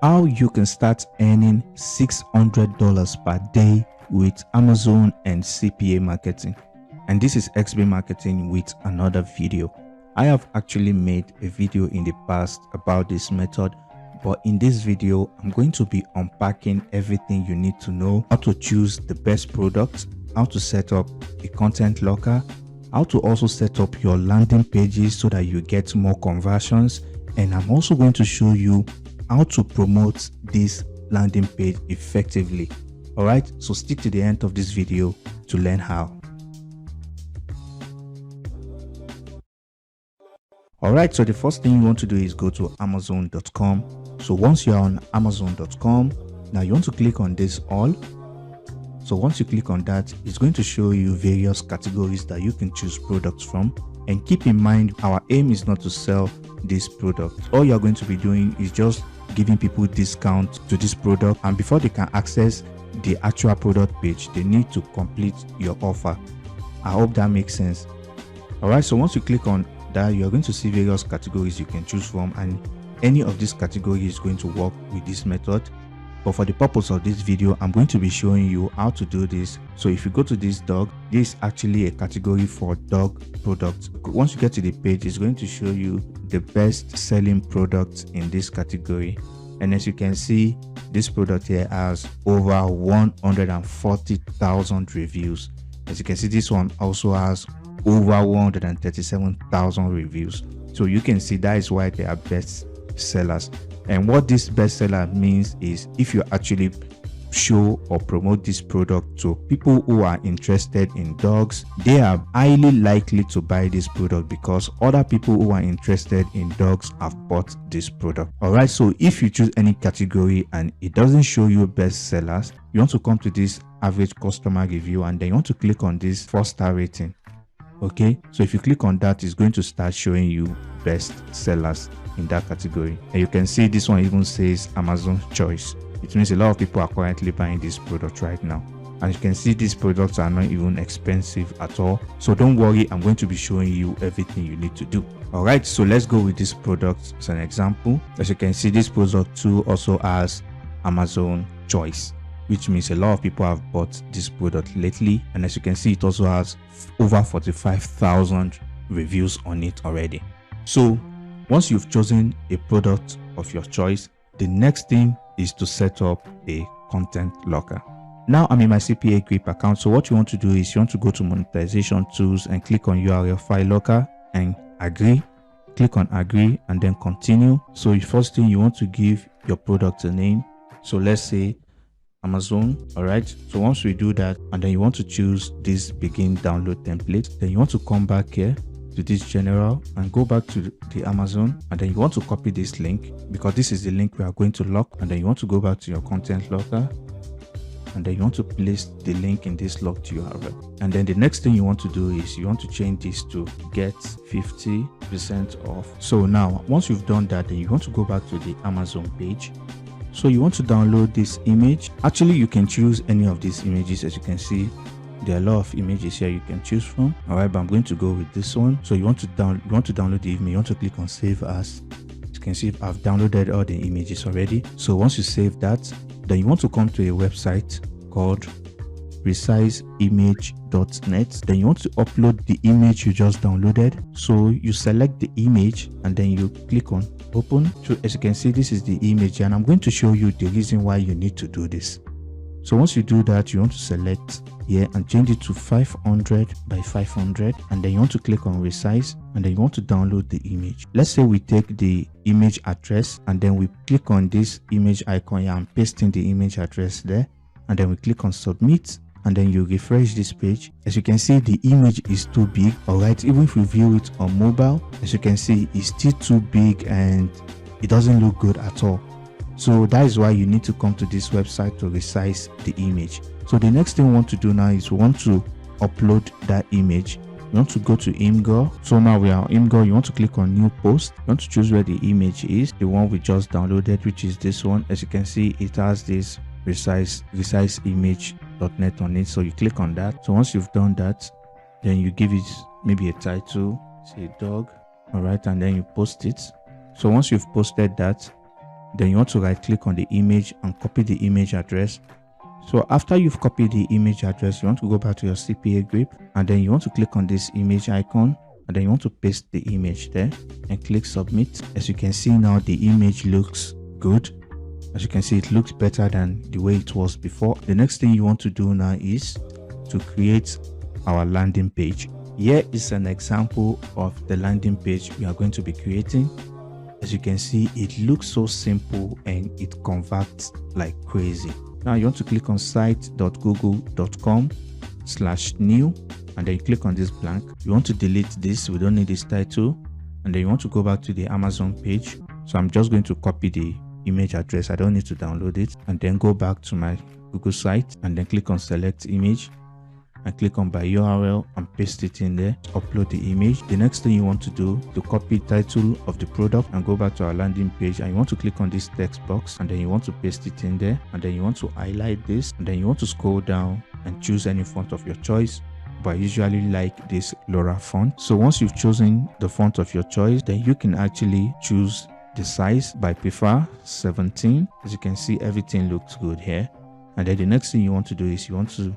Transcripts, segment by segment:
How you can start earning $600 per day with Amazon and CPA marketing. And this is XB Marketing with another video. I have actually made a video in the past about this method, but in this video I'm going to be unpacking everything you need to know: how to choose the best product, how to set up a content locker, how to also set up your landing pages so that you get more conversions, and I'm also going to show you how to promote this landing page effectively. Alright, so stick to the end of this video to learn how. Alright, so the first thing you want to do is go to amazon.com. So once you're on amazon.com, now you want to click on this all. So once you click on that, it's going to show you various categories that you can choose products from. And keep in mind, our aim is not to sell this product. All you're going to be doing is just giving people discount to this product, and before they can access the actual product page, they need to complete your offer. I hope that makes sense. Alright, so once you click on that, you're going to see various categories you can choose from, and any of these categories is going to work with this method. But for the purpose of this video, I'm going to be showing you how to do this. So if you go to this dog, this is actually a category for dog products. Once you get to the page, it's going to show you the best selling products in this category. And as you can see, this product here has over 140,000 reviews. As you can see, this one also has over 137,000 reviews. So you can see that is why they are best sellers. And what this bestseller means is, if you actually show or promote this product to people who are interested in dogs, they are highly likely to buy this product because other people who are interested in dogs have bought this product. Alright, so if you choose any category and it doesn't show you best sellers, you want to come to this average customer review, and then you want to click on this 4-star rating. Okay, so if you click on that, it's going to start showing you best sellers in that category. And you can see this one even says Amazon choice. It means a lot of people are currently buying this product right now. And you can see these products are not even expensive at all. So don't worry, I'm going to be showing you everything you need to do. Alright, so let's go with this product as an example. As you can see, this product too also has Amazon choice, which means a lot of people have bought this product lately. And as you can see, it also has over 45,000 reviews on it already. So once you've chosen a product of your choice, the next thing is to set up a content locker. Now I'm in my Cpagrip account. So what you want to do is you want to go to monetization tools and click on URL file locker and agree. Click on agree and then continue. So the first thing, you want to give your product a name. So let's say Amazon. Alright, so once we do that, and then you want to choose this begin download template, then you want to come back here to this general and go back to the Amazon, and then you want to copy this link because this is the link we are going to lock, and then you want to go back to your content locker, and then you want to place the link in this locked URL. And then the next thing you want to do is you want to change this to get 50% off. So now once you've done that, then you want to go back to the Amazon page. So you want to download this image. Actually, you can choose any of these images. As you can see, there are a lot of images here you can choose from. Alright, but I'm going to go with this one. So you want to download the image. You want to click on save as. You can see I've downloaded all the images already. So once you save that, then you want to come to a website called resizeimage.net. Then you want to upload the image you just downloaded. So you select the image and then you click on open. So as you can see, this is the image, and I'm going to show you the reason why you need to do this. So once you do that, you want to select here and change it to 500 by 500, and then you want to click on resize, and then you want to download the image. Let's say we take the image address and then we click on this image icon here and paste in the image address there, and then we click on submit, and then you refresh this page. As you can see, the image is too big. Alright, even if we view it on mobile, as you can see, it's still too big and it doesn't look good at all. So that is why you need to come to this website to resize the image. So the next thing we want to do now is we want to upload that image. You want to go to Imgur. So now we are on Imgur. You want to click on new post. You want to choose where the image is, the one we just downloaded, which is this one. As you can see, it has this resizeimage.net on it. So you click on that. So once you've done that, then you give it maybe a title, say dog. All right, and then you post it. So once you've posted that, Then you want to right click on the image and copy the image address. So after you've copied the image address, you want to go back to your Cpagrip, and then you want to click on this image icon, and then you want to paste the image there and click submit. As you can see now, the image looks good. As you can see, it looks better than the way it was before. The next thing you want to do now is to create our landing page. Here is an example of the landing page we are going to be creating. As you can see, it looks so simple and it converts like crazy. Now you want to click on site.google.com/new, and then you click on this blank. You want to delete this, we don't need this title, and then you want to go back to the Amazon page. So I'm just going to copy the image address, I don't need to download it, and then go back to my Google site and then click on select image and click on by URL and paste it in there. Upload the image. The next thing you want to do to copy title of the product and go back to our landing page, and you want to click on this text box and then you want to paste it in there, and then you want to highlight this, and then you want to scroll down and choose any font of your choice. But I usually like this Laura font. So once you've chosen the font of your choice, then you can actually choose the size. By prefer 17. As you can see, everything looks good here. And then the next thing you want to do is you want to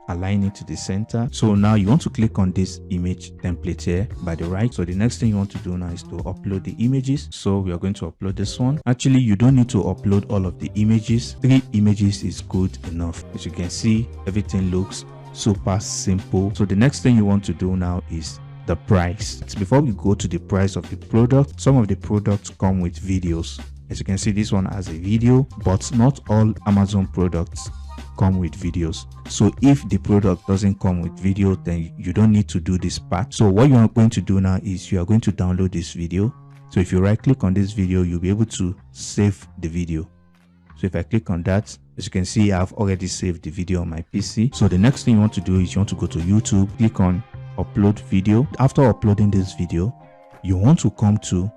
align it to the center. So now you want to click on this image template here by the right. So the next thing you want to do now is to upload the images. So we are going to upload this one. Actually, you don't need to upload all of the images. 3 images is good enough. As you can see, everything looks super simple. So the next thing you want to do now is the price. Before we go to the price of the product, some of the products come with videos. As you can see, this one has a video, but not all Amazon products come with videos. So if the product doesn't come with video, then you don't need to do this part. So what you are going to do now is you are going to download this video. So if you right click on this video, you'll be able to save the video. So if I click on that, as you can see, I've already saved the video on my PC. So the next thing you want to do is you want to go to YouTube, click on upload video. After uploading this video, you want to come to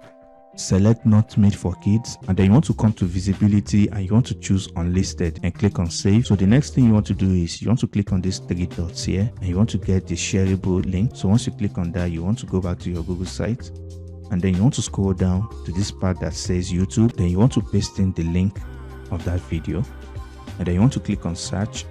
select not made for kids, and then you want to come to visibility and you want to choose unlisted and click on save. So the next thing you want to do is you want to click on these 3 dots here and you want to get the shareable link. So once you click on that, you want to go back to your Google site, and then you want to scroll down to this part that says YouTube. Then you want to paste in the link of that video, and then you want to click on search.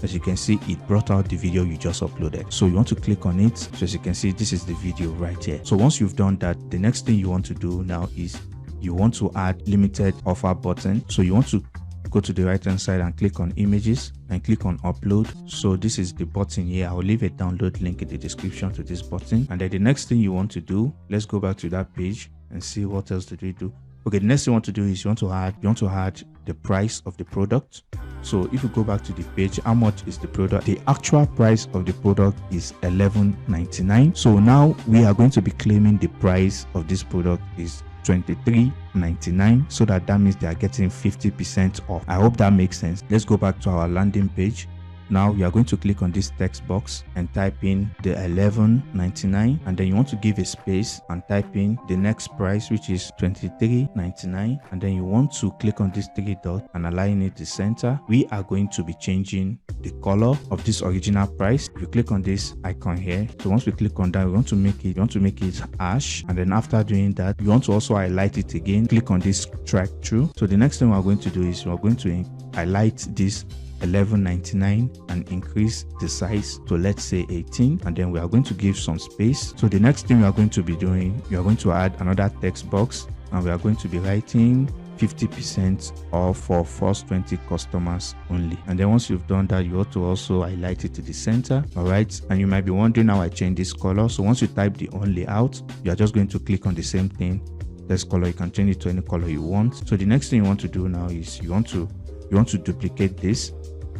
As you can see, it brought out the video you just uploaded. So you want to click on it. So as you can see, this is the video right here. So once you've done that, the next thing you want to do now is you want to add limited offer button. So you want to go to the right hand side and click on images and click on upload. So this is the button here. I'll leave a download link in the description to this button. And then the next thing you want to do, let's go back to that page and see what else did we do. Okay, the next thing you want to do is you want to add the price of the product. So if you go back to the page, how much is the product? The actual price of the product is $11.99. So now we are going to be claiming the price of this product is $23.99, so that means they are getting 50% off. I hope that makes sense. Let's go back to our landing page. Now you are going to click on this text box and type in the $11.99, and then you want to give a space and type in the next price, which is $23.99, and then you want to click on this 3 dots and align it to center. We are going to be changing the color of this original price. If you click on this icon here, so once we click on that, we want to make it ash, and then after doing that, you want to also highlight it again. Click on this track through. So the next thing we're going to do is we're going to highlight this $11.99 and increase the size to, let's say, 18, and then we are going to give some space. So the next thing we are going to be doing, we are going to add another text box, and we are going to be writing 50% off for first 20 customers only. And then once you've done that, you ought to also highlight it to the center. All right, and you might be wondering how I change this color. So once you type the only out, you are just going to click on the same thing, this color. You can change it to any color you want. So the next thing you want to do now is you want to duplicate this.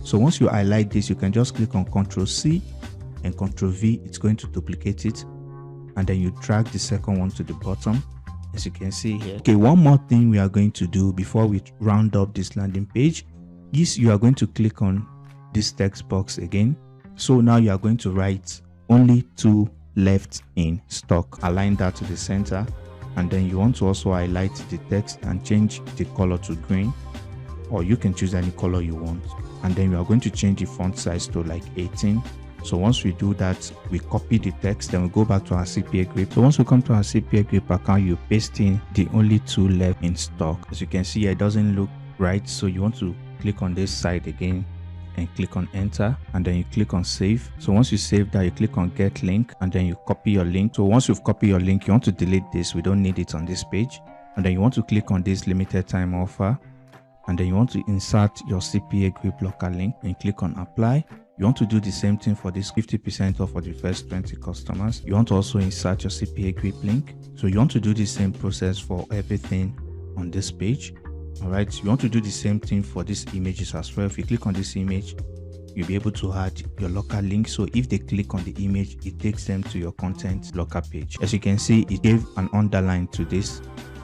So once you highlight this, you can just click on Ctrl+C and Ctrl+V. It's going to duplicate it, and then you drag the second one to the bottom, as you can see here. Okay, one more thing we are going to do before we round up this landing page is you are going to click on this text box again. So now you are going to write only 2 left in stock. Align that to the center, and then you want to also highlight the text and change the color to green, or you can choose any color you want. And then we are going to change the font size to like 18. So once we do that, we copy the text, then we go back to our Cpagrip. So once we come to our Cpagrip account, you paste in the only two left in stock. As you can see here, it doesn't look right, so you want to click on this side again and click on enter, and then you click on save. So once you save that, you click on get link, and then you copy your link. So once you've copied your link, you want to delete this. We don't need it on this page. And then you want to click on this limited time offer, and then you want to insert your Cpagrip local link and click on apply. You want to do the same thing for this 50% off for the first 20 customers. You want to also insert your Cpagrip link. So you want to do the same process for everything on this page. All right, you want to do the same thing for these images as well. If you click on this image, you'll be able to add your local link. So if they click on the image, it takes them to your content local page. As you can see, it gave an underline to this,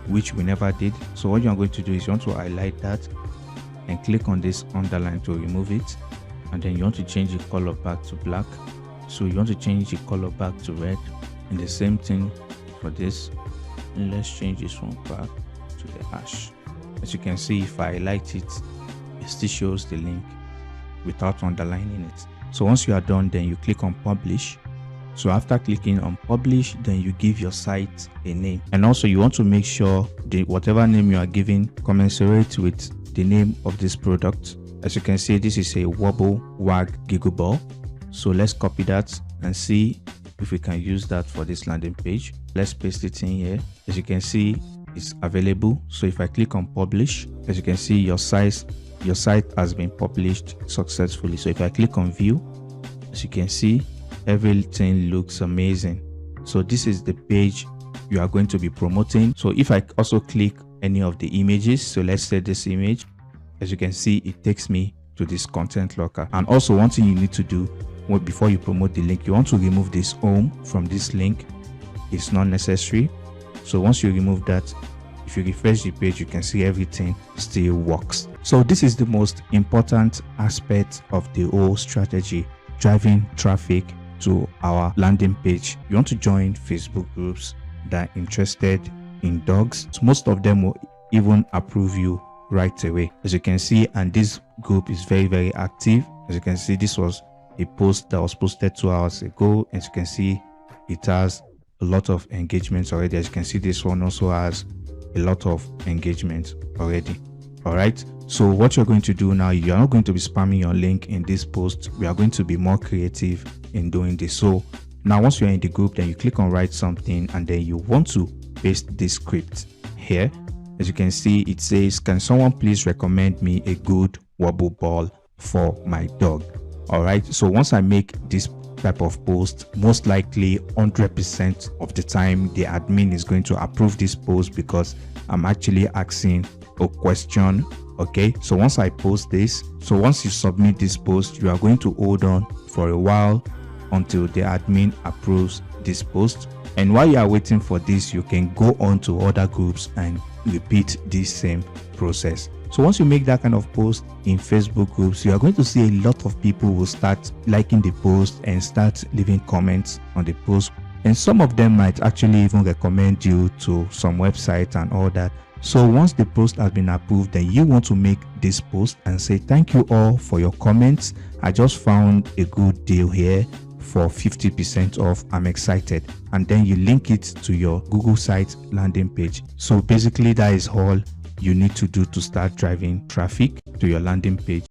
which we never did. So what you're going to do is you want to highlight that and click on this underline to remove it. And then you want to change the color back to black. So you want to change the color back to red, and the same thing for this. And let's change this one back to the hash. As you can see, if I highlight it, it still shows the link without underlining it. So once you are done, then you click on publish. So after clicking on publish, then you give your site a name, and also you want to make sure the whatever name you are giving commensurate with the name of this product. As you can see, this is a wobble wag giggle ball. So let's copy that and see if we can use that for this landing page. Let's paste it in here. As you can see, it's available. So if I click on publish, as you can see, your site has been published successfully. So if I click on view, as you can see, everything looks amazing. So this is the page you are going to be promoting. So if I also click any of the images, so let's say this image, as you can see, it takes me to this content locker. And also one thing you need to do before you promote the link, you want to remove this home from this link. It's not necessary. So once you remove that, if you refresh the page, you can see everything still works. So this is the most important aspect of the whole strategy, driving traffic to our landing page. You want to join Facebook groups that are interested in dogs. So most of them will even approve you right away, as you can see, and this group is very active. As you can see, this was a post that was posted 2 hours ago. As you can see, it has a lot of engagements already. As you can see, this one also has a lot of engagement already. All right, so what you're going to do now, you're not going to be spamming your link in this post. We are going to be more creative in doing this. So now once you're in the group, then you click on write something, and then you want to paste this script here. As you can see, it says, can someone please recommend me a good wobble ball for my dog? All right, so once I make this type of post, most likely 100% of the time the admin is going to approve this post, because I'm actually asking a question. Okay, so once I post this, so once you submit this post, you are going to hold on for a while until the admin approves this post. And while you are waiting for this, you can go on to other groups and repeat this same process. So once you make that kind of post in Facebook groups, you are going to see a lot of people will start liking the post and start leaving comments on the post, and some of them might actually even recommend you to some website and all that. So once the post has been approved, then you want to make this post and say, thank you all for your comments. I just found a good deal here for 50% off. I'm excited. And then you link it to your Google site landing page. So basically that is all you need to do to start driving traffic to your landing page.